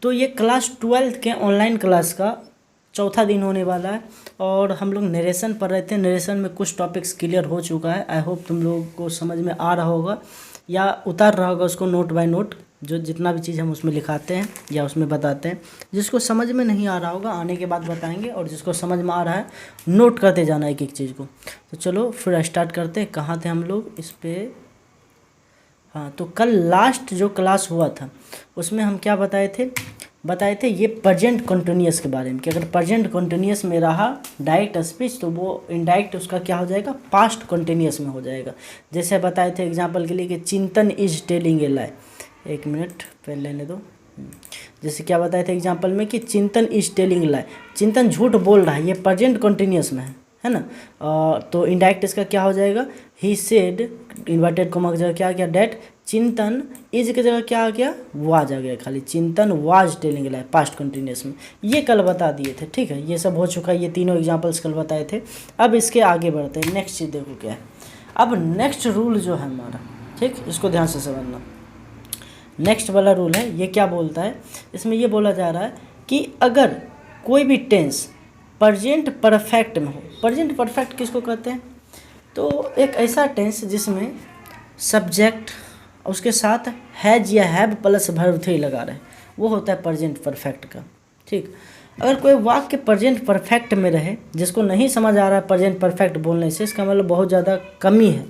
तो ये class 12th के ऑनलाइन क्लास का चौथा दिन होने वाला है और हम लोग नरेशन पढ़ रहे थे। नरेशन में कुछ टॉपिक्स क्लियर हो चुका है। आई होप तुम लोगों को समझ में आ रहा होगा या उतार रहा होगा उसको नोट बाय नोट, जो जितना भी चीज़ हम उसमें लिखाते हैं या उसमें बताते हैं। जिसको समझ में नहीं आ रहा होगा आने के बाद बताएंगे, और जिसको समझ में आ रहा है नोट करते जाना एक एक चीज़ को। तो चलो फिर स्टार्ट करते हैं। कहाँ थे हम लोग इस पर? हाँ, तो कल लास्ट जो क्लास हुआ था उसमें हम क्या बताए थे ये प्रेजेंट कंटिन्यूअस के बारे में, कि अगर प्रेजेंट कंटिन्यूअस में रहा डायरेक्ट स्पीच तो वो इनडायरेक्ट उसका क्या हो जाएगा, पास्ट कंटिन्यूअस में हो जाएगा। जैसे बताए थे एग्जांपल के लिए कि चिंतन इज टेलिंग ए लाई। एक मिनट पहले लेने दो। जैसे क्या बताए थे एग्जांपल में कि चिंतन इज टेलिंग लाई, चिंतन झूठ बोल रहा है, ये प्रेजेंट कंटिन्यूअस में है ना। तो इनडायरेक्ट इसका क्या हो जाएगा, ही सेड इन्वर्टेड कोमा की जगह क्या आ गया डेट, चिंतन इज की जगह क्या आ गया, वाज आ गया खाली, चिंतन was telling life past continuous में। ये कल बता दिए थे, ठीक है, ये सब हो चुका है, ये तीनों एग्जांपल्स कल बताए थे। अब इसके आगे बढ़ते हैं। नेक्स्ट चीज़ देखो क्या है। अब नेक्स्ट रूल जो है हमारा, ठीक, इसको ध्यान से समझना। नेक्स्ट वाला रूल है, ये क्या बोलता है, इसमें ये बोला जा रहा है कि अगर कोई भी टेंस प्रेजेंट परफेक्ट में हो। प्रेजेंट परफेक्ट किसको कहते हैं, तो एक ऐसा टेंस जिसमें सब्जेक्ट उसके साथ हैज या हैव प्लस वर्ब थ्री लगा रहे, वो होता है प्रेजेंट परफेक्ट का, ठीक। अगर कोई वाक्य प्रेजेंट परफेक्ट में रहे, जिसको नहीं समझ आ रहा है प्रेजेंट परफेक्ट बोलने से, इसका मतलब बहुत ज़्यादा कमी है,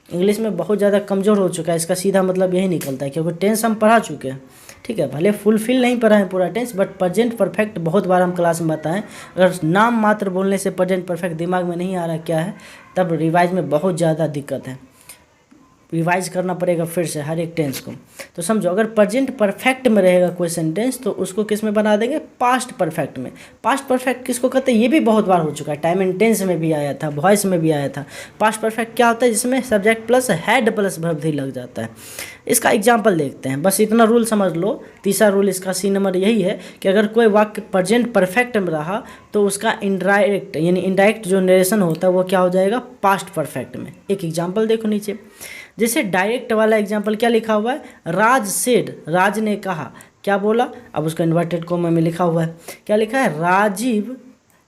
इंग्लिश में बहुत ज़्यादा कमज़ोर हो चुका है, इसका सीधा मतलब यही निकलता है। क्योंकि टेंस हम पढ़ा चुके हैं, ठीक है, भले फुलफिल नहीं पढ़ा है पूरा टेंस, बट प्रेजेंट परफेक्ट बहुत बार हम क्लास में बताएं। अगर नाम मात्र बोलने से प्रेजेंट परफेक्ट दिमाग में नहीं आ रहा क्या है, तब रिवाइज में बहुत ज़्यादा दिक्कत है, रिवाइज करना पड़ेगा फिर से हर एक टेंस को। तो समझो, अगर प्रेजेंट परफेक्ट में रहेगा कोई सेंटेंस तो उसको किस में बना देंगे, पास्ट परफेक्ट में। पास्ट परफेक्ट किसको कहते हैं, ये भी बहुत बार हो चुका है, टाइम एंड टेंस में भी आया था, वॉइस में भी आया था। पास्ट परफेक्ट क्या होता है, जिसमें subject plus had plus verb भी लग जाता है। इसका एग्जाम्पल देखते हैं, बस इतना रूल समझ लो। तीसरा रूल इसका सी नंबर यही है कि अगर कोई वाक्य प्रेजेंट परफेक्ट में रहा तो उसका इनडायरेक्ट यानी इनडायरेक्ट जो नरेशन होता है वो क्या हो जाएगा, पास्ट परफेक्ट में। एक एग्जाम्पल देखो नीचे, जैसे डायरेक्ट वाला एग्जाम्पल क्या लिखा हुआ है, राज सेड, राज ने कहा, क्या बोला, अब उसका इन्वर्टेड कोमा में लिखा हुआ है, क्या लिखा है, Rajiv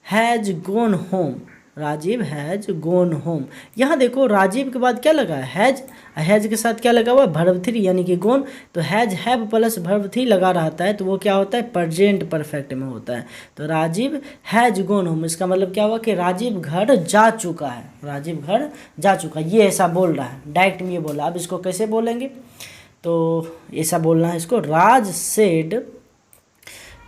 has gone home, Rajiv has gone home. यहाँ देखो राजीव के बाद क्या लगा है, हैज, हैज के साथ क्या लगा हुआ है, वर्ब थ्री यानी कि गोन। तो has have plus verb three लगा रहता है तो वो क्या होता है, प्रेजेंट परफेक्ट में होता है। तो राजीव हैज गोन होम, इसका मतलब क्या हुआ कि राजीव घर जा चुका है, राजीव घर जा चुका है, ये ऐसा बोल रहा है, डायरेक्ट में ये बोला। अब इसको कैसे बोलेंगे, तो ऐसा बोलना है इसको, राज सेड,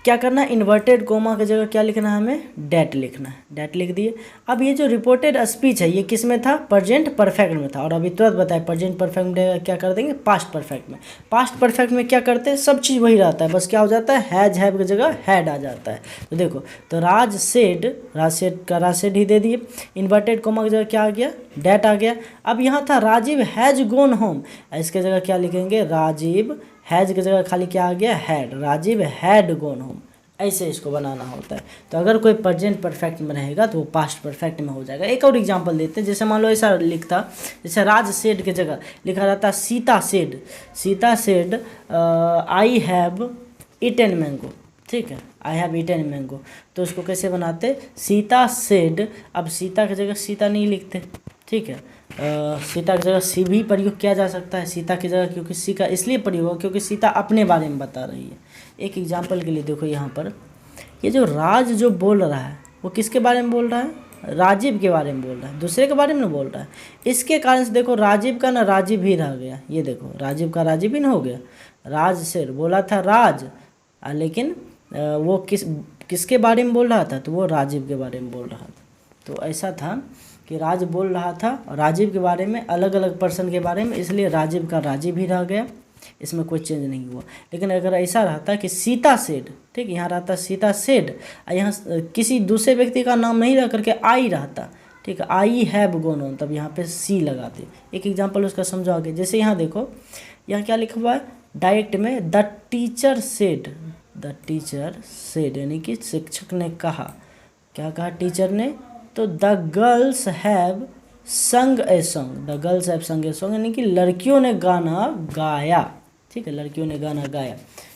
क्या करना है, इन्वर्टेड कोमा की जगह क्या लिखना है, हमें डेट लिखना है, डेट लिख दिए। अब ये जो रिपोर्टेड स्पीच है ये किस में था, प्रेजेंट परफेक्ट में था, और अभी तुरंत बताए प्रेजेंट परफेक्ट में क्या कर देंगे, पास्ट परफेक्ट में। पास्ट परफेक्ट में क्या करते हैं, सब चीज़ वही रहता है, बस क्या हो जाता है, हैज हैव की जगह हैड आ जाता है। तो देखो, तो राज सेड का राज सेड ही दे दिए, इन्वर्टेड कोमा की जगह क्या आ गया, डेट आ गया। अब यहाँ था राजीव हैज गोन होम, इसके जगह क्या लिखेंगे, राजीव हैज की जगह खाली क्या आ गया, had, Rajiv had gone home. ऐसे इसको बनाना होता है। तो अगर कोई प्रेजेंट परफेक्ट में रहेगा तो वो पास्ट परफेक्ट में हो जाएगा। एक और एग्जांपल देते हैं, जैसे मान लो ऐसा लिखता, जैसे राज सेड की जगह लिखा रहता Sita said, Sita said I have eaten mango, ठीक है, आई हैव ईटन मैंगो। तो उसको कैसे बनाते, सीता सेड, अब सीता की जगह सीता नहीं लिखते, ठीक है, सीता की जगह सी भी प्रयोग किया जा सकता है सीता की जगह, क्योंकि सी का इसलिए प्रयोग हो क्योंकि सीता अपने बारे में बता रही है। एक एग्जांपल के लिए देखो यहाँ पर, ये जो राज जो बोल रहा है वो किसके बारे में बोल रहा है, राजीव के बारे में बोल रहा है, दूसरे के बारे में नहीं बोल रहा है। इसके कारण से देखो राजीव का ना राजीव ही रह गया, ये देखो राजीव का राजीव ही ना हो गया। राज से बोला था राज, लेकिन वो किसके बारे में बोल रहा था, तो वो राजीव के बारे में बोल रहा था। तो ऐसा था कि राज बोल रहा था राजीव के बारे में, अलग अलग पर्सन के बारे में, इसलिए राजीव का राजीव ही रह गया, इसमें कोई चेंज नहीं हुआ। लेकिन अगर ऐसा रहता कि सीता सेड, ठीक, यहाँ रहता सीता सेड, यहाँ किसी दूसरे व्यक्ति का नाम नहीं रह करके आई रहता, ठीक है, आई हैव गोन ऑन, तब यहाँ पे सी लगाते। एक एग्जांपल उसका समझो आगे, जैसे यहाँ देखो, यहाँ क्या लिखा हुआ है डायरेक्ट में, the teacher said, the teacher said यानी कि शिक्षक ने कहा, क्या कहा टीचर ने, तो द गर्ल्स हैव संग a song, the girls have संग ए सॉन्ग यानी कि लड़कियों ने गाना गाया, ठीक है, लड़कियों ने गाना गाया।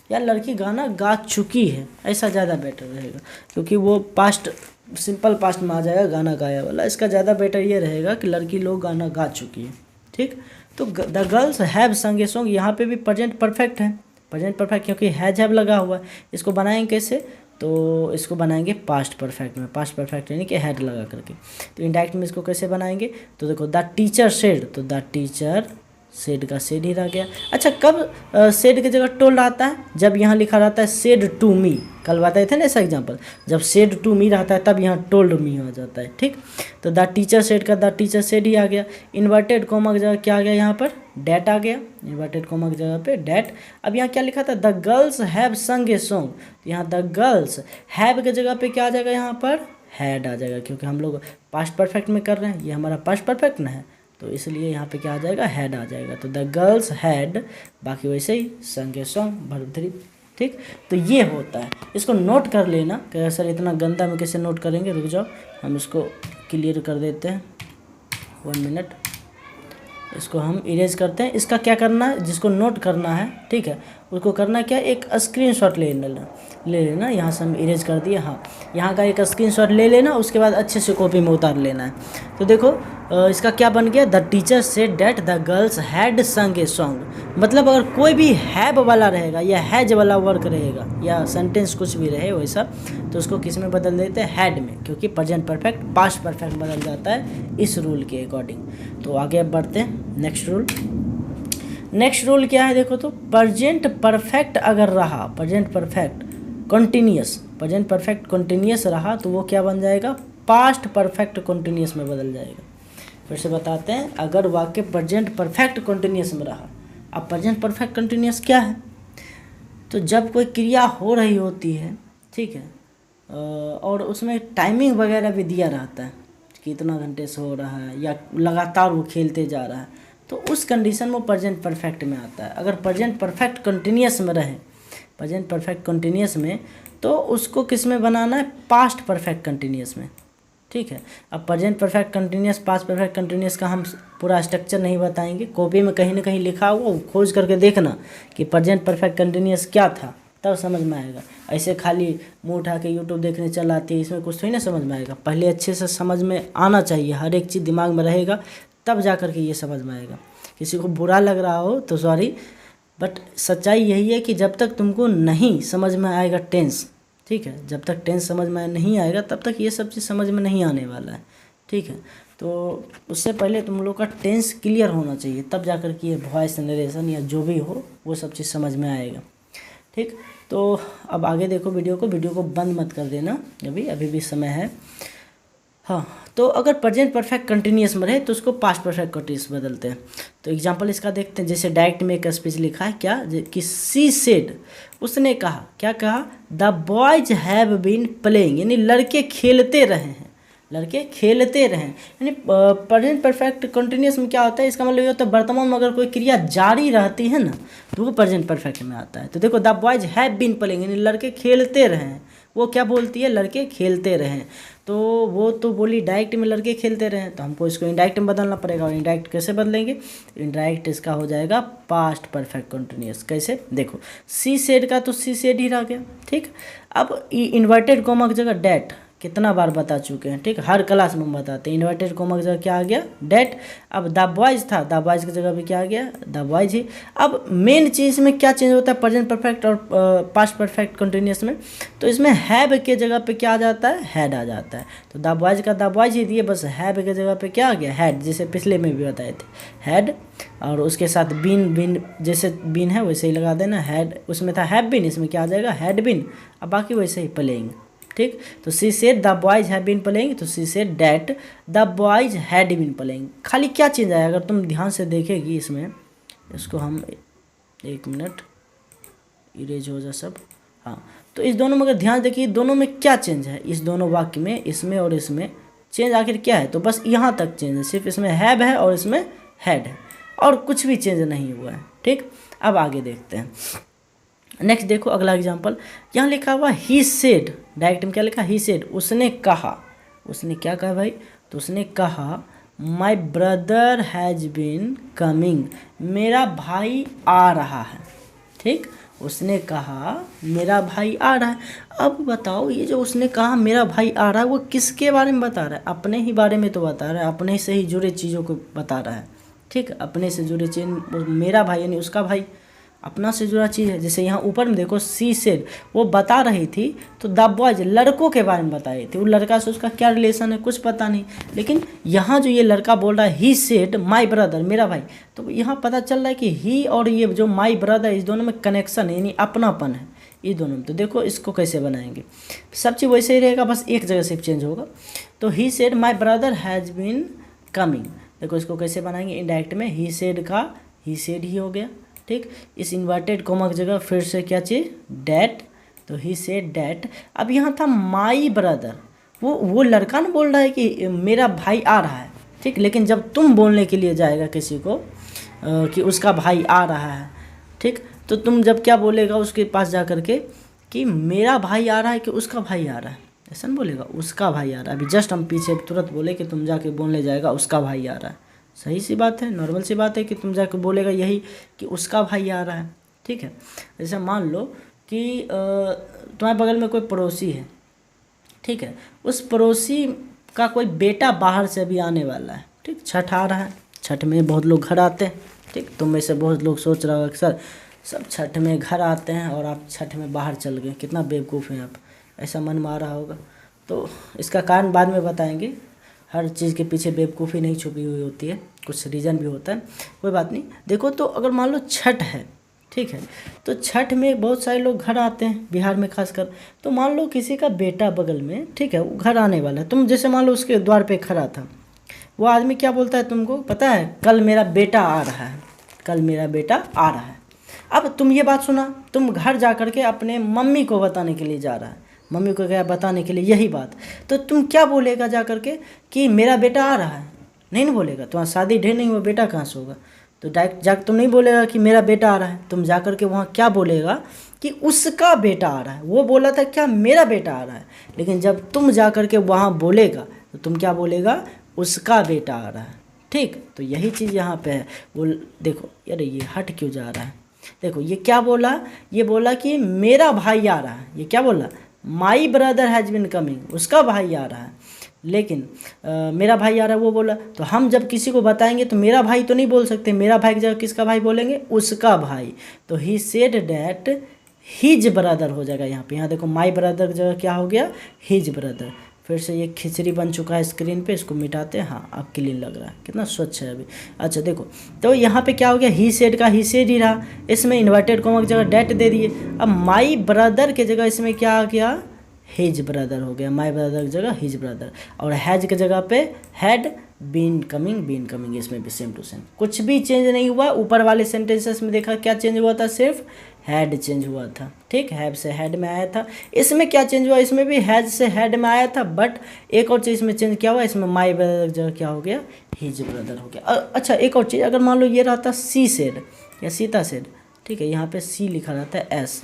या लड़की गाना गा चुकी है, ऐसा ज़्यादा बेटर रहेगा, क्योंकि वो पास्ट सिंपल पास्ट में आ जाएगा गाना गाया वाला। इसका ज़्यादा बेटर ये रहेगा कि लड़की लोग गाना गा चुकी है, ठीक। तो द गर्ल्स हैव संग ए सॉन्ग, यहाँ पे भी प्रेजेंट परफेक्ट है, प्रेजेंट परफेक्ट, क्योंकि हैव लगा हुआ है। इसको बनाएंगे कैसे, तो इसको बनाएंगे पास्ट परफेक्ट में, पास्ट परफेक्ट यानी कि हैड लगा करके। तो इनडायरेक्ट में इसको कैसे बनाएंगे, तो देखो द टीचर सेड, तो द टीचर सेड का सेड ही रह गया। अच्छा, कब सेड की जगह टोल्ड आता है, जब यहाँ लिखा रहता है सेड टू मी, कल बताए थे ना ऐसा एग्जांपल, जब सेड टू मी रहता है तब यहाँ टोल्ड मी हो जाता है, ठीक। तो द टीचर सेड का द टीचर सेड ही आ गया। इन्वर्टेड कॉमा की जगह क्या आ गया, यहाँ पर डैट आ गया, इन्वर्टेड कॉमा की जगह पे डैट। अब यहाँ क्या लिखा था, द गर्ल्स हैव संग ए सॉन्ग, तो यहाँ द गर्ल्स हैव की जगह पे क्या आ जाएगा, यहाँ पर हैड आ जाएगा, क्योंकि हम लोग पास्ट परफेक्ट में कर रहे हैं, ये हमारा पास्ट परफेक्ट ना है, तो इसलिए यहाँ पे क्या आ जाएगा, हैड आ जाएगा। तो द गर्ल्स हैड, बाकी वैसे ही संग ए सॉन्ग वर्ब 3, ठीक। तो ये होता है, इसको नोट कर लेना कि सर इतना गंदा में कैसे नोट करेंगे, रुक जाओ हम इसको क्लियर कर देते हैं, 1 मिनट, इसको हम इरेज करते हैं। इसका क्या करना है, जिसको नोट करना है, ठीक है, उसको करना क्या, एक स्क्रीनशॉट ले लेना। यहाँ से हम इरेज कर दिए, हाँ, यहाँ का एक स्क्रीनशॉट ले लेना, उसके बाद अच्छे से कॉपी में उतार लेना है। तो देखो इसका क्या बन गया, the teacher said that the girls had संग ए सॉन्ग। मतलब अगर कोई भी हैव वाला रहेगा या हैज वाला वर्क रहेगा या सेंटेंस कुछ भी रहे वैसा, तो उसको किस में बदल देते हैं, हैड में, क्योंकि प्रेजेंट परफेक्ट पास्ट परफेक्ट बदल जाता है इस रूल के अकॉर्डिंग। तो आगे अब बढ़ते हैं नेक्स्ट रूल। नेक्स्ट रूल क्या है, देखो तो प्रेजेंट परफेक्ट अगर रहा, present perfect continuous, present perfect continuous रहा तो वो क्या बन जाएगा, पास्ट परफेक्ट कंटिन्यूस में बदल जाएगा। फिर से बताते हैं, अगर वाक्य प्रेजेंट परफेक्ट कंटिन्यूस में रहा, अब प्रेजेंट परफेक्ट कंटिन्यूस क्या है, तो जब कोई क्रिया हो रही होती है, ठीक है, और उसमें टाइमिंग वगैरह भी दिया रहता है कि इतना घंटे से हो रहा है या लगातार वो खेलते जा रहा है, तो उस कंडीशन में वो प्रेजेंट परफेक्ट में आता है। अगर प्रेजेंट परफेक्ट कंटिन्यूस में रहे, प्रेजेंट परफेक्ट कंटिन्यूस में, तो उसको किस में बनाना है, पास्ट परफेक्ट कंटिन्यूस में, ठीक है। अब present perfect continuous past perfect continuous का हम पूरा स्ट्रक्चर नहीं बताएंगे, कॉपी में कहीं ना कहीं लिखा हुआ खोज करके देखना कि प्रेजेंट परफेक्ट कंटिन्यूस क्या था, तब समझ में आएगा। ऐसे खाली मुंह उठा के यूट्यूब देखने चल आती है, इसमें कुछ थोड़ी ना समझ में आएगा। पहले अच्छे से समझ में आना चाहिए, हर एक चीज़ दिमाग में रहेगा, तब जा कर के ये समझ में आएगा। किसी को बुरा लग रहा हो तो सॉरी, बट सच्चाई यही है कि जब तक तुमको नहीं समझ में आएगा टेंस, ठीक है, जब तक टेंस समझ में नहीं आएगा तब तक ये सब चीज़ समझ में नहीं आने वाला है, ठीक है। तो उससे पहले तुम लोग का टेंस क्लियर होना चाहिए, तब जा कर के ये वॉइस नरेशन या जो भी हो वो सब चीज़ समझ में आएगा, ठीक। तो अब आगे देखो वीडियो को बंद मत कर देना, अभी भी समय है। हाँ, तो अगर प्रेजेंट परफेक्ट कंटिन्यूस में रहे तो उसको पास्ट परफेक्ट कंटिन्यूस बदलते हैं। तो एग्जांपल इसका देखते हैं, जैसे डायरेक्ट में एक स्पीच लिखा है क्या कि सी सेड, उसने कहा, क्या कहा, the boys have been playing, यानी लड़के खेलते रहे हैं, लड़के खेलते रहें। यानी प्रेजेंट परफेक्ट कंटिन्यूस में क्या होता है, इसका मतलब ये होता है वर्तमान में अगर कोई क्रिया जारी रहती है ना तो वो प्रेजेंट परफेक्ट में आता है। तो देखो the boys have been playing, यानी लड़के खेलते रहें, वो क्या बोलती है, लड़के खेलते रहें। तो वो तो बोली डायरेक्ट में लड़के खेलते रहें, तो हमको इसको इनडायरेक्ट में बदलना पड़ेगा। और इनडायरेक्ट कैसे बदलेंगे, इनडायरेक्ट इसका हो जाएगा पास्ट परफेक्ट कंटिन्यूस। कैसे, देखो सी सेड का तो सी सेड ही रह गया, ठीक। अब इन्वर्टेड कॉमा की जगह डैट कितना बार बता चुके हैं, ठीक, हर क्लास में हम बताते हैं। इन्वर्टेड कॉमा की जगह क्या आ गया, डैट। अब द बॉयज था, द बॉयज की जगह भी क्या आ गया, द बॉयज ही। अब मेन चीज़ में क्या चेंज होता है प्रेजेंट परफेक्ट और पास्ट परफेक्ट कंटिन्यूस में, तो इसमें हैव के जगह पे क्या आ जाता है, हैड आ जाता है। तो द बॉयज का द बॉयज ही दिए, बस हैव के जगह पे क्या आ गया, हैड, जैसे पिछले में भी बताए थे, हैड। और उसके साथ बीन जैसे बीन है वैसे ही लगा देना, हैड उसमें था हैव बीन, इसमें क्या आ जाएगा, हैड बीन। अब बाकी वैसे ही प्लेइंग, ठीक। तो she said the boys have been playing, तो she said that the boys had been playing. खाली क्या चेंज आया, अगर तुम ध्यान से देखेगी इसमें, इसको हम 1 मिनट इरेज हो जा सब, हाँ। तो इस दोनों में अगर ध्यान देखिए, दोनों में क्या चेंज है, इस दोनों वाक्य में, इसमें और इसमें चेंज आखिर क्या है, तो बस यहाँ तक चेंज है, सिर्फ इसमें हैव है और इसमें हैड है, और कुछ भी चेंज नहीं हुआ है, ठीक। अब आगे देखते हैं। नेक्स्ट देखो अगला एग्जांपल, यहाँ लिखा हुआ ही सेड, डायरेक्ट में क्या लिखा, ही सेड, उसने कहा, उसने क्या कहा भाई, तो उसने कहा my brother has been coming, मेरा भाई आ रहा है, ठीक। उसने कहा मेरा भाई आ रहा है। अब बताओ, ये जो उसने कहा मेरा भाई आ रहा है, वो किसके बारे में बता रहा है? अपने ही बारे में तो बता रहा है, अपने से ही जुड़े चीज़ों को बता रहा है। ठीक, अपने से जुड़े चीज़, मेरा भाई यानी उसका भाई अपना से जुड़ा चीज़ है। जैसे यहाँ ऊपर में देखो सी सेड, वो बता रही थी तो द बॉयज, लड़कों के बारे में बता रही थी। वो लड़का से उसका क्या रिलेशन है कुछ पता नहीं, लेकिन यहाँ जो ये लड़का बोल रहा है ही सेड माई ब्रदर, मेरा भाई, तो यहाँ पता चल रहा है कि ही और ये जो माई ब्रदर, इस दोनों में कनेक्शन है, यानी अपनापन है इस दोनों में। तो देखो इसको कैसे बनाएंगे, सब चीज़ वैसे ही रहेगा, बस एक जगह से चेंज होगा। तो he said my brother has been coming, देखो इसको कैसे बनाएंगे, इनडायरेक्ट में ही सेड का ही सेड ही हो गया। ठीक, इस इन्वर्टेड कोमा की जगह फिर से क्या चीज़, डैट, तो ही सेड डैट। अब यहाँ था माई ब्रदर, वो लड़का ना बोल रहा है कि मेरा भाई आ रहा है। ठीक, लेकिन जब तुम बोलने के लिए जाएगा किसी को कि उसका भाई आ रहा है, ठीक, तो तुम जब क्या बोलेगा उसके पास जा कर के कि मेरा भाई आ रहा है कि उसका भाई आ रहा है, ऐसा नहीं बोलेगा, उसका भाई आ रहा है। अभी जस्ट हम पीछे तुरंत बोले कि तुम जाके बोलने जाएगा उसका भाई आ रहा है, सही सी बात है, नॉर्मल सी बात है कि तुम जाकर बोलेगा यही कि उसका भाई आ रहा है। ठीक है, जैसे मान लो कि तुम्हारे बगल में कोई पड़ोसी है, ठीक है, उस पड़ोसी का कोई बेटा बाहर से अभी आने वाला है। ठीक, छठ आ रहा है, छठ में बहुत लोग घर आते हैं। ठीक, तुम में से बहुत लोग सोच रहा होगा कि सर सब छठ में घर आते हैं और आप छठ में बाहर चल गए, कितना बेवकूफ़ हैं आप, ऐसा मन में आ रहा होगा। तो इसका कारण बाद में बताएंगे, हर चीज़ के पीछे बेवकूफ़ी नहीं छुपी हुई होती है, कुछ रीज़न भी होता है, कोई बात नहीं। देखो तो अगर मान लो छठ है, ठीक है, तो छठ में बहुत सारे लोग घर आते हैं बिहार में खासकर। तो मान लो किसी का बेटा बगल में, ठीक है, वो घर आने वाला है, तुम जैसे मान लो उसके द्वार पे खड़ा था, वो आदमी क्या बोलता है तुमको पता है, कल मेरा बेटा आ रहा है, कल मेरा बेटा आ रहा है। अब तुम ये बात सुना, तुम घर जा कर के अपने मम्मी को बताने के लिए जा रहा है, मम्मी को क्या बताने के लिए यही बात, तो तुम क्या बोलेगा जा कर के कि मेरा बेटा आ रहा है, नहीं बोलेगा, तुम्हारा शादी ढेर नहीं हुआ, बेटा कहाँ से होगा। तो डायरेक्ट जाकर तुम नहीं बोलेगा कि मेरा बेटा आ रहा है, तुम जा कर के वहाँ क्या बोलेगा कि उसका बेटा आ रहा है। वो बोला था क्या मेरा बेटा आ रहा है, लेकिन जब तुम जा कर के वहाँ बोलेगा तो तुम क्या बोलेगा, उसका बेटा आ रहा है। ठीक, तो यही चीज़ यहाँ पे है। वो देखो यार ये हट क्यों जा रहा है, देखो ये क्या बोला, ये बोला कि मेरा भाई आ रहा है, ये क्या बोला, माई ब्रदर हैज़ बिन कमिंग, उसका भाई आ रहा है, लेकिन मेरा भाई आ रहा है वो बोला। तो हम जब किसी को बताएंगे तो मेरा भाई तो नहीं बोल सकते, मेरा भाई की जगह किसका भाई बोलेंगे, उसका भाई। तो he said that his brother हो जाएगा यहाँ पे, यहाँ देखो माई ब्रदर की जगह क्या हो गया, हिज ब्रदर। फिर से ये खिचड़ी बन चुका है स्क्रीन पे, इसको मिटाते हैं। हाँ अब क्लीन लग रहा है, कितना स्वच्छ है अभी। अच्छा देखो, तो यहाँ पे क्या हो गया, ही सेड का ही सेड ही रहा, इसमें इन्वर्टेड कॉमा की जगह डैट दे दिए। अब माई ब्रदर के जगह इसमें क्या आ गया, हिज ब्रदर हो गया, माई ब्रदर की जगह हिज ब्रदर, और हैज की जगह पे हैड बीन कमिंग, इसमें भी सेम टू सेम, कुछ भी चेंज नहीं हुआ। ऊपर वाले सेंटेंसेस में देखा क्या चेंज हुआ था, सिर्फ हैड चेंज हुआ था। ठीक, हैव से हैड में आया था। इसमें क्या चेंज हुआ, इसमें भी हैज से हैड में आया था, बट एक और चीज़ इसमें चेंज क्या हुआ, इसमें माई ब्रदर की जगह क्या हो गया, हिज ब्रदर हो गया। अच्छा एक और चीज़, अगर मान लो ये रहता सी सेड या सीता सेड, ठीक है, यहाँ पे सी लिखा रहता है एस,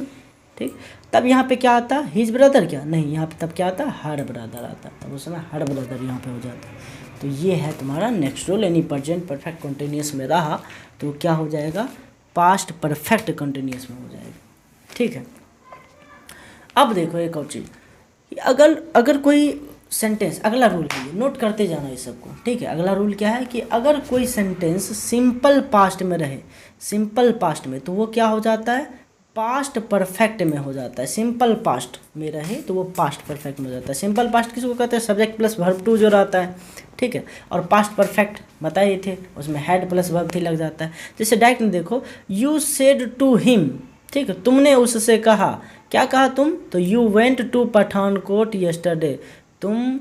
ठीक, तब यहाँ पे क्या आता, हिज ब्रदर, क्या नहीं, यहाँ पे तब क्या आता, हर ब्रदर आता, तब उस समय हर ब्रदर यहाँ पे हो जाता। तो ये है तुम्हारा नेक्स्ट रूल, यानी प्रेजेंट परफेक्ट कंटिन्यूअस में रहा तो क्या हो जाएगा, पास्ट परफेक्ट कंटिन्यूअस में हो जाएगा। ठीक है, अब देखो एक और चीज़, अगर कोई सेंटेंस, अगला रूल है ये, नोट करते जाना इस सबको। ठीक है, अगला रूल क्या है कि अगर कोई सेंटेंस सिंपल पास्ट में रहे, सिंपल पास्ट में, तो वो क्या हो जाता है, पास्ट परफेक्ट में हो जाता है। सिंपल पास्ट में रहे तो वो पास्ट परफेक्ट में हो जाता है। सिंपल पास्ट किसको कहते हैं, सब्जेक्ट प्लस वर्ब टू जो रहता है। ठीक है, और पास्ट परफेक्ट बताए थे, उसमें हैड प्लस वर्ब थी लग जाता है। जैसे डायरेक्ट में देखो, यू सेड टू हिम, ठीक है, तुमने उससे कहा, क्या कहा तुम, तो you went to Pathankot yesterday, तुम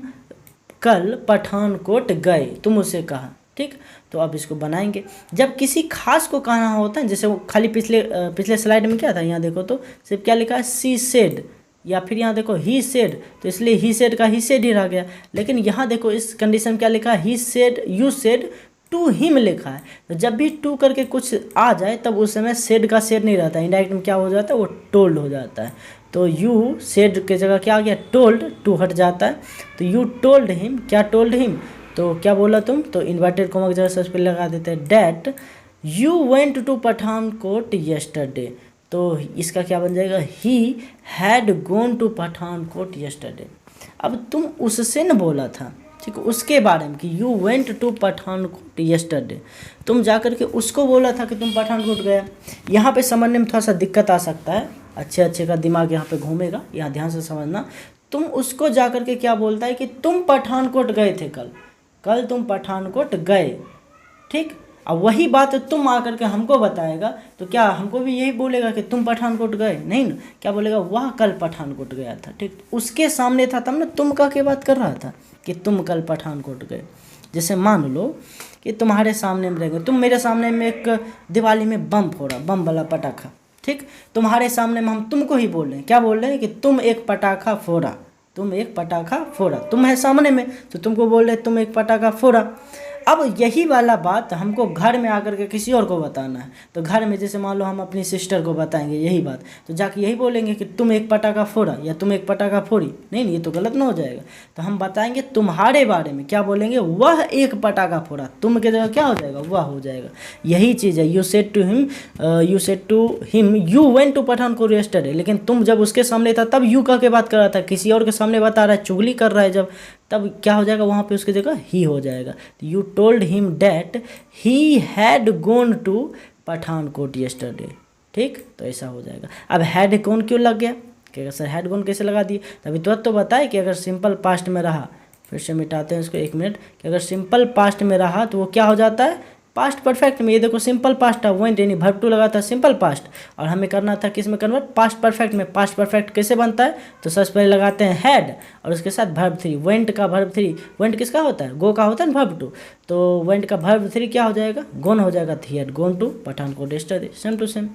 कल पठानकोट गए, तुम उसे कहा। ठीक, तो अब इसको बनाएंगे, जब किसी खास को कहना होता है, जैसे वो खाली पिछले स्लाइड में क्या था, यहाँ देखो तो सिर्फ क्या लिखा है, सी सेड, या फिर यहाँ देखो ही सेड, तो इसलिए ही सेड का ही सेड ही रह गया। लेकिन यहाँ देखो इस कंडीशन क्या लिखा है, he said, you said to him लिखा है। तो जब भी टू करके कुछ आ जाए तब उस समय सेड का सेड नहीं रहता, इंडायरेक्ट में क्या हो जाता है, वो टोल्ड हो जाता है। तो यू सेड के जगह क्या आ गया, टोल्ड, टू हट जाता है, तो यू टोल्ड हिम, क्या टोल्ड हिम, तो क्या बोला तुम, तो इन्वर्टेड कॉमा की जगह सबसे पहले लगा देते हैं that you went to Pathankot yesterday, तो इसका क्या बन जाएगा, he had gone to Pathankot yesterday. अब तुम उससे न बोला था, ठीक है, उसके बारे में कि you went to Pathankot yesterday, तुम जाकर के उसको बोला था कि तुम पठानकोट गया। यहाँ पे समझने में थोड़ा सा दिक्कत आ सकता है, अच्छे का दिमाग यहाँ पे घूमेगा, यहाँ ध्यान से समझना। तुम उसको जाकर के क्या बोलता है कि तुम पठानकोट गए थे कल तुम पठानकोट गए, ठीक। अब वही बात तुम आकर के हमको बताएगा तो क्या हमको भी यही बोलेगा कि तुम पठानकोट गए, नहीं ना, क्या बोलेगा, वह कल पठानकोट गया था, ठीक। उसके सामने था तब ना तुम कह के बात कर रहा था कि तुम कल पठानकोट गए। जैसे मान लो कि तुम्हारे सामने में रहेंगे, तुम मेरे सामने में एक दिवाली में बम फोड़ा, बम वाला पटाखा, ठीक। तुम्हारे सामने में हम तुमको ही बोल रहे हैं, क्या बोल रहे हैं कि तुम एक पटाखा फोड़ा, तुम एक पटाखा फोड़ा, तुम है सामने में तो तुमको बोल रहे तुम एक पटाखा फोड़ा। अब यही वाला बात हमको घर में आकर के किसी और को बताना है, तो घर में जैसे मान लो हम अपनी सिस्टर को बताएंगे यही बात, तो जाके यही बोलेंगे कि तुम एक पटाखा फोड़ा या तुम एक पटाखा फोड़ी, नहीं ये तो गलत ना हो जाएगा। तो हम बताएंगे तुम्हारे बारे में, क्या बोलेंगे, वह एक पटाखा फोड़ा, तुम के जगह क्या हो जाएगा, वह हो जाएगा। यही चीज़ है, you said to him you went to Pathankot yesterday, लेकिन तुम जब उसके सामने था तब यू कह के बात कर रहा था, किसी और के सामने बता रहा है, चुगली कर रहा है जब, तब क्या हो जाएगा, वहाँ पे उसकी जगह ही हो जाएगा। You told him that he had gone to Pathankot yesterday, ठीक, तो ऐसा हो जाएगा। अब हैड गॉन क्यों लग गया, कि अगर सर हैड गॉन कैसे लगा दिए, तभी तो बताए कि अगर सिंपल पास्ट में रहा, फिर से मिटाते हैं इसको 1 मिनट, कि अगर सिंपल पास्ट में रहा तो वो क्या हो जाता है, पास्ट परफेक्ट में। ये देखो सिंपल पास्ट था, वेंट यानी वर्ब टू लगा था सिंपल पास्ट, और हमें करना था किस में कन्वर्ट, पास्ट परफेक्ट में। पास्ट परफेक्ट कैसे बनता है, तो सबसे पहले लगाते हैं हैड और उसके साथ वर्ब 3, वेंट का वर्ब 3, वेंट किसका होता है, गो का होता है ना वर्ब 2, तो वेंट का वर्ब 3 क्या हो जाएगा, गोन हो जाएगा, he had gone to Pathankot yesterday, same to same.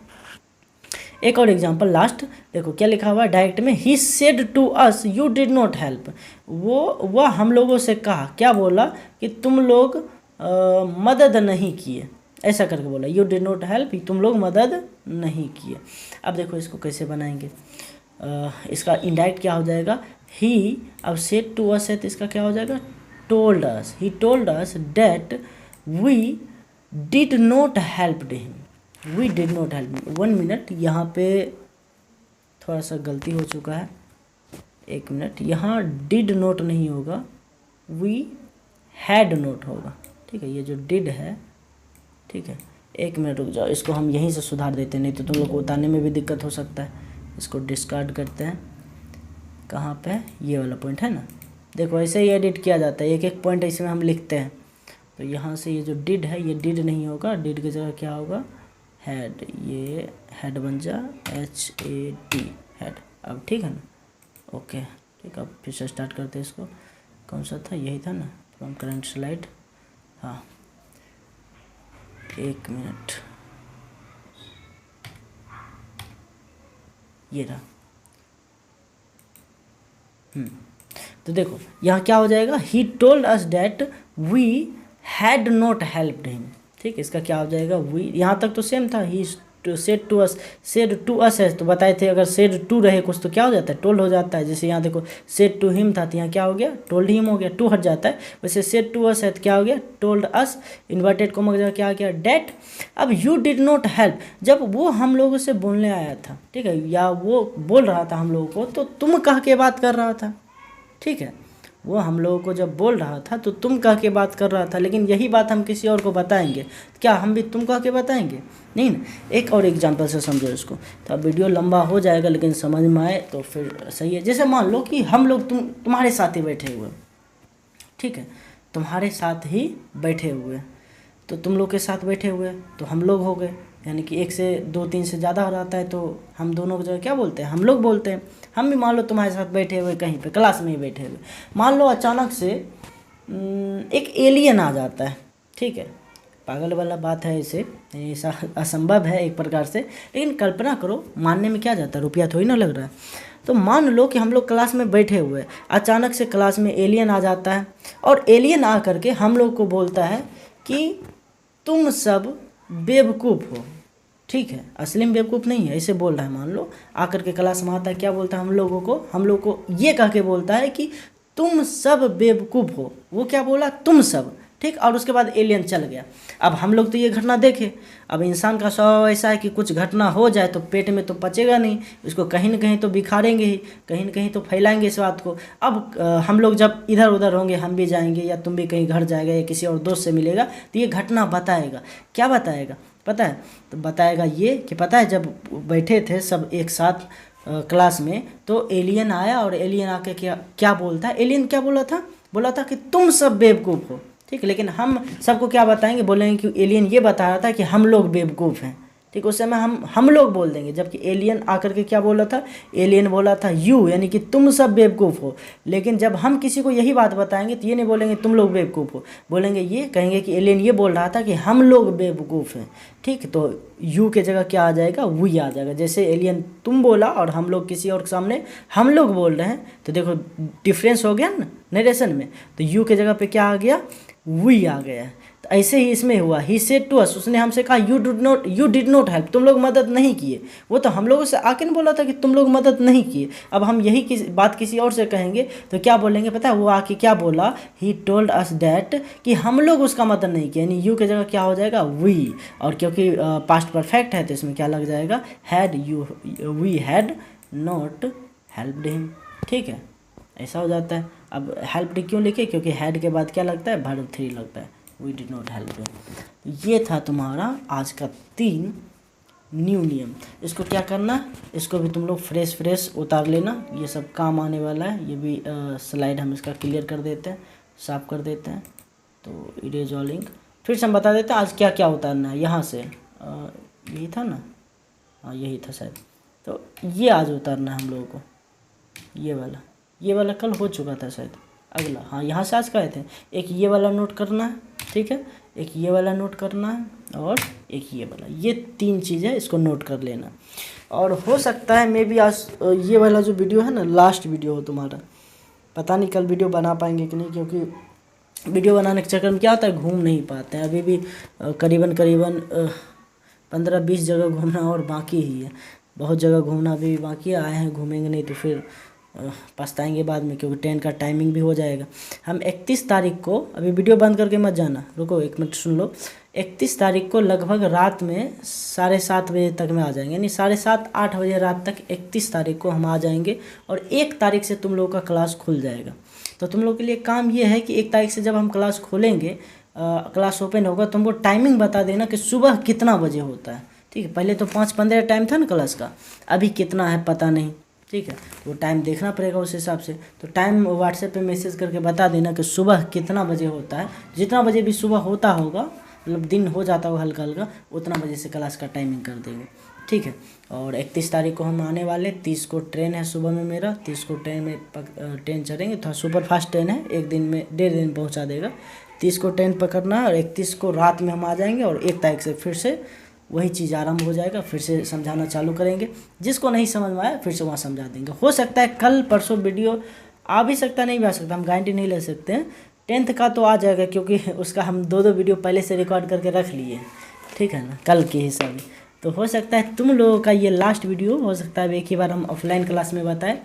एक और एग्जांपल लास्ट देखो क्या लिखा हुआ है डायरेक्ट में, he said to us you did not help, वह हम लोगों से कहा, क्या बोला कि तुम लोग मदद नहीं किए, ऐसा करके बोला, यू डिड नॉट हेल्प, तुम लोग मदद नहीं किए। अब देखो इसको कैसे बनाएंगे, इसका इनडायरेक्ट क्या हो जाएगा, ही, अब सेड टू अस है तो इसका क्या हो जाएगा, told us, he told us that we did not help him, we did not help. 1 minute, यहाँ पे थोड़ा सा गलती हो चुका है, 1 मिनट, यहाँ डिड नोट नहीं होगा, वी हैड नोट होगा, ठीक है, ये जो डिड है, ठीक है, 1 मिनट रुक जाओ, इसको हम यहीं से सुधार देते हैं, नहीं तो तुम लोग को उतारने में भी दिक्कत हो सकता है। इसको डिस्कार्ड करते हैं, कहाँ पे, ये वाला पॉइंट है ना, देखो ऐसे ही एडिट किया जाता है, एक पॉइंट इसमें हम लिखते हैं। तो यहाँ से ये जो डिड है ये डिड नहीं होगा, डिड की जगह क्या होगा, हैड, ये हैड बन जा HAD हैड। अब ठीक है ना, ओके ठीक, अब फिर से स्टार्ट करते हैं इसको, कौन सा था, यही था ना, फ्रॉम करंट स्लाइड, हाँ 1 मिनट, ये रहा। तो देखो यहाँ क्या हो जाएगा, he told us that we had not helped him, ठीक, इसका क्या हो जाएगा, वी, यहाँ तक तो सेम था, he said to us, said to us है तो बताए थे अगर सेड टू रहे कुछ तो क्या हो जाता है, टोल्ड हो जाता है। जैसे यहाँ देखो सेड टू हिम था तो यहाँ क्या हो गया, टोल्ड हिम हो गया, टू हट जाता है। वैसे सेड टू अस है तो क्या हो गया, टोल्ड अस, इन्वर्टेड कोमा की जगह क्या हो गया, डैट। अब यू डिड नॉट हेल्प, जब वो हम लोगों से बोलने आया था, ठीक है, या वो बोल रहा था हम लोगों को, तो तुम कह के बात कर रहा था, ठीक है, वो हम लोगों को जब बोल रहा था तो तुम कह के बात कर रहा था, लेकिन यही बात हम किसी और को बताएंगे, क्या हम भी तुम कह के बताएंगे, नहीं ना। एक और एग्जांपल से समझो इसको, तो अब वीडियो लंबा हो जाएगा लेकिन समझ में आए तो फिर सही है। जैसे मान लो कि हम लोग तुम्हारे साथ ही बैठे हुए, ठीक है, तुम्हारे साथ ही बैठे हुए, तो तुम लोग के साथ बैठे हुए तो हम लोग हो गए, यानी कि 1 से 2 3 से ज़्यादा हो रहता है तो हम दोनों को जो क्या बोलते हैं, हम लोग बोलते हैं। हम भी मान लो तुम्हारे साथ बैठे हुए कहीं पे क्लास में ही बैठे हुए, मान लो अचानक से एक एलियन आ जाता है, ठीक है, पागल वाला बात है, इसे ऐसा असंभव है एक प्रकार से, लेकिन कल्पना करो, मानने में क्या जाता है, रुपया थोड़ी ना लग रहा है। तो मान लो कि हम लोग क्लास में बैठे हुए, अचानक से क्लास में एलियन आ जाता है और एलियन आ करके हम लोग को बोलता है कि तुम सब बेवकूफ़ हो, ठीक है, असली में बेवकूफ़ नहीं है, ऐसे बोल रहा है। मान लो आकर के क्लास में आता है, क्या बोलता है हम लोगों को ये कह के बोलता है कि तुम सब बेवकूफ़ हो, वो क्या बोला, तुम सब, ठीक। और उसके बाद एलियन चल गया। अब हम लोग तो ये घटना देखे। अब इंसान का स्वभाव ऐसा है कि कुछ घटना हो जाए तो पेट में तो पचेगा नहीं, इसको कहीं ना कहीं तो बिखारेंगे ही, कहीं ना कहीं तो फैलाएंगे इस बात को। अब हम लोग जब इधर उधर होंगे, हम भी जाएंगे या तुम भी कहीं घर जाएगा या किसी और दोस्त से मिलेगा, तो ये घटना बताएगा। क्या बताएगा पता है? तो बताएगा ये कि पता है जब बैठे थे सब एक साथ क्लास में, तो एलियन आया और एलियन आके क्या क्या बोलता है, एलियन क्या बोला था कि तुम सब बेवकूफ़ हो, ठीक। लेकिन हम सबको क्या बताएंगे, बोलेंगे कि एलियन ये बता रहा था कि हम लोग बेवकूफ़ हैं, ठीक। उस समय हम लोग बोल देंगे, जबकि एलियन आकर के क्या बोला था, एलियन बोला था यू, यानी कि तुम सब बेवकूफ़ हो। लेकिन जब हम किसी को यही बात बताएंगे तो ये नहीं बोलेंगे तुम लोग बेवकूफ़ हो, बोलेंगे ये, कहेंगे कि एलियन ये बोल रहा था कि हम लोग बेवकूफ़ हैं, ठीक। तो यू के जगह क्या आ जाएगा, वी आ जाएगा। जैसे एलियन तुम बोला और हम लोग किसी और के सामने हम लोग बोल रहे हैं, तो देखो डिफरेंस हो गया ना नरेशन में। तो यू के जगह पे क्या आ गया, वी आ गया। तो ऐसे ही इसमें हुआ, ही सेड टू अस, उसने हमसे कहा यू डिड नॉट हेल्प, तुम लोग मदद नहीं किए। वो तो हम लोगों से आके नहीं बोला था कि तुम लोग मदद नहीं किए। अब हम यही बात किसी और से कहेंगे तो क्या बोलेंगे पता है, वो आके क्या बोला, ही टोल्ड अस दैट, कि हम लोग उसका मदद नहीं किया। यानी यू की जगह क्या हो जाएगा, वी। और क्योंकि पास्ट परफेक्ट है तो इसमें क्या लग जाएगा, we had not helped him, ठीक है। ऐसा हो जाता है। अब हेल्प्ड क्यों लिखे, क्योंकि हैड के बाद क्या लगता है, वर्ब 3 लगता है, वी डिड नॉट हेल्प। ये था तुम्हारा आज का 3 न्यू नियम। इसको क्या करना, इसको भी तुम लोग फ्रेश उतार लेना, ये सब काम आने वाला है। ये भी स्लाइड हम इसका क्लियर कर देते हैं, साफ कर देते हैं। तो इरेज ऑल लिंक फिर से हम बता देते हैं आज क्या क्या उतारना है। यहाँ से यही था ना, हाँ यही था शायद। तो ये आज उतारना है हम लोगों को, ये वाला कल हो चुका था शायद। अगला, हाँ यहाँ से आज कहे थे, एक ये वाला नोट करना है, ठीक है, एक ये वाला नोट करना है और एक ये वाला, ये 3 चीज़ें इसको नोट कर लेना। और हो सकता है मे बी आज ये वाला जो वीडियो है ना लास्ट वीडियो हो तुम्हारा, पता नहीं कल वीडियो बना पाएंगे कि नहीं, क्योंकि वीडियो बनाने के चक्कर में क्या होता है, घूम नहीं पाते हैं। अभी भी करीबन 15-20 जगह घूमना और बाकी ही है, बहुत जगह घूमना अभी बाकी है। आए हैं, घूमेंगे नहीं तो फिर पछताएंगे बाद में, क्योंकि ट्रेन का टाइमिंग भी हो जाएगा। हम 31 तारीख को, अभी वीडियो बंद करके मत जाना, रुको 1 मिनट सुन लो। 31 तारीख को लगभग रात में 7:30 बजे तक में आ जाएंगे, यानी 7:30-8 बजे रात तक 31 तारीख को हम आ जाएंगे। और 1 तारीख से तुम लोगों का क्लास खुल जाएगा। तो तुम लोग के लिए काम ये है कि 1 तारीख से जब हम क्लास खोलेंगे, क्लास ओपन होगा, तुमको टाइमिंग बता देना कि सुबह कितना बजे होता है, ठीक है। पहले तो 5:15 टाइम था ना क्लास का, अभी कितना है पता नहीं, ठीक है। वो टाइम देखना पड़ेगा उस हिसाब से। तो टाइम व्हाट्सएप पे मैसेज करके बता देना कि सुबह कितना बजे होता है। जितना बजे भी सुबह होता होगा, मतलब दिन हो जाता होगा हल्का हल्का, उतना बजे से क्लास का टाइमिंग कर देंगे, ठीक है। और 31 तारीख को हम आने वाले, 30 को ट्रेन है सुबह में मेरा, 30 को ट्रेन चढ़ेंगे, थोड़ा सुपर फास्ट ट्रेन है, 1 दिन में 1.5 दिन पहुँचा देगा। 30 को ट्रेन पकड़ना है और 31 को रात में हम आ जाएंगे। और 1 तारीख से फिर से वही चीज़ आरंभ हो जाएगा, फिर से समझाना चालू करेंगे। जिसको नहीं समझ में आया फिर से वहाँ समझा देंगे। हो सकता है कल परसों वीडियो आ भी सकता, नहीं भी आ सकता, हम गारंटी नहीं ले सकते हैं। 10th का तो आ जाएगा, क्योंकि उसका हम 2 वीडियो पहले से रिकॉर्ड करके रख लिए, ठीक है ना, कल के हिसाब से। तो हो सकता है तुम लोगों का ये लास्ट वीडियो हो सकता है, एक ही बार हम ऑफलाइन क्लास में बताएं,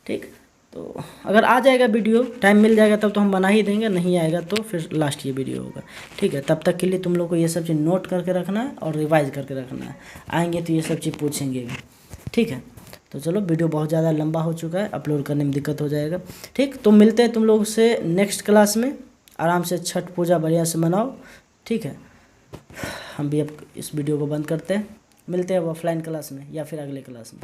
ठीक। तो अगर आ जाएगा वीडियो, टाइम मिल जाएगा तब तो हम बना ही देंगे, नहीं आएगा तो फिर लास्ट ये वीडियो होगा, ठीक है। तब तक के लिए तुम लोग को ये सब चीज़ नोट करके रखना है और रिवाइज करके रखना है। आएंगे तो ये सब चीज़ पूछेंगे भी, ठीक है। तो चलो, वीडियो बहुत ज़्यादा लंबा हो चुका है, अपलोड करने में दिक्कत हो जाएगा, ठीक। तो मिलते हैं तुम लोग से नेक्स्ट क्लास में। आराम से छठ पूजा बढ़िया से मनाओ, ठीक है। हम भी अब इस वीडियो को बंद करते हैं, मिलते हैं अब ऑफलाइन क्लास में या फिर अगले क्लास में।